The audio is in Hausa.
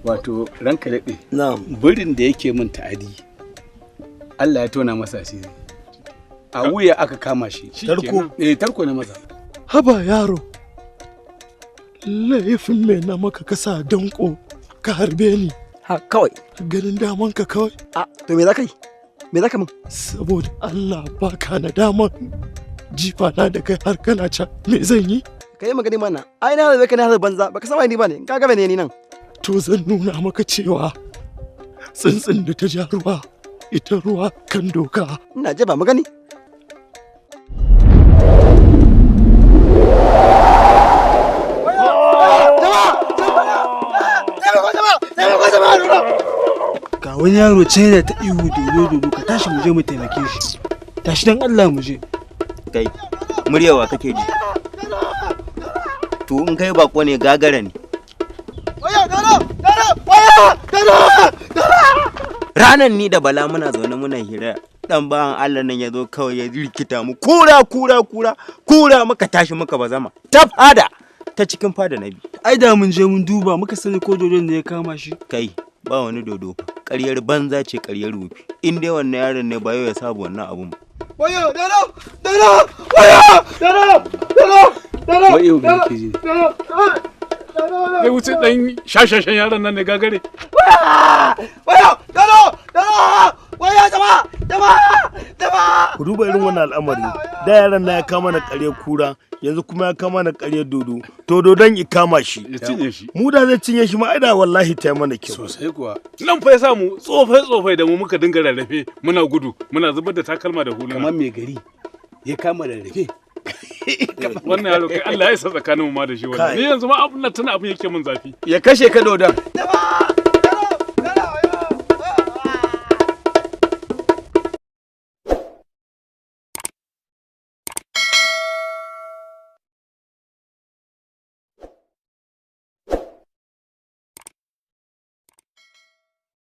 wato ranka daɗe. Na'am. Birin da yake min ta'adi Allah ya tona masa asiri. A wuya aka kama shi. Tarko? Tarko na maza. Haba yaro. Laifin me na maka kasa danko ka harbe ni. Ha kawai. Ganin daman ka kawai. To me za ka yi? Me za ka min? Saboda Allah baka na daman jifa na da kai har kana can me zan yi? Ka yi magani mana. Ai na harbe ka na harbe banza baka san ni ba ne. Ka ga ne ni nan. To zan nuna maka cewa tsuntsun da ta ja ruwa ita ruwa kan doka. Ina je ba magani. Ga wani yaro ce da ta ihu dodo ka tashi mu je mu taimake shi. Tashi dan Allah mu je. Kai muryawa kake ji? To in kai bako ne gagara ne. Ranan ni da Bala muna zaune muna hira dan bayan Allah nan ya zo kawai ya rikita mu kura muka tashi muka bazama ta fada ta cikin fada nabi. Ai da mun je mun duba muka sani ko dodon ne ya kama shi. Kai ba wani dodo ƙaryar banza ce ƙaryar rufi in dai wannan yaron ne ba yau ya saba wannan abun ba. Wayo me kake ji? Kai wuce dan shashashan yaron nan ne Gagare. Ku duba irin wannan al'amari. Da yaran na ya kama na ƙarya kura, yanzu kuma ya kama na ƙarya dodo. To dodon ya kama shi. Ya cinye shi. Mu da zai cinye shi ma ai da wallahi ta mana kyau. Sosai kuwa. Nan fa ya samu tsofai da mu muka dinga rarrafe muna gudu muna zubar da takalma da huluna. Kamar mai gari ya kama rarrafe. Wannan yaro kai Allah ya isa tsakanin mu ma da shi wannan. Ni yanzu ma abun nan tana abun yake min zafi. Ya kashe ka dodon.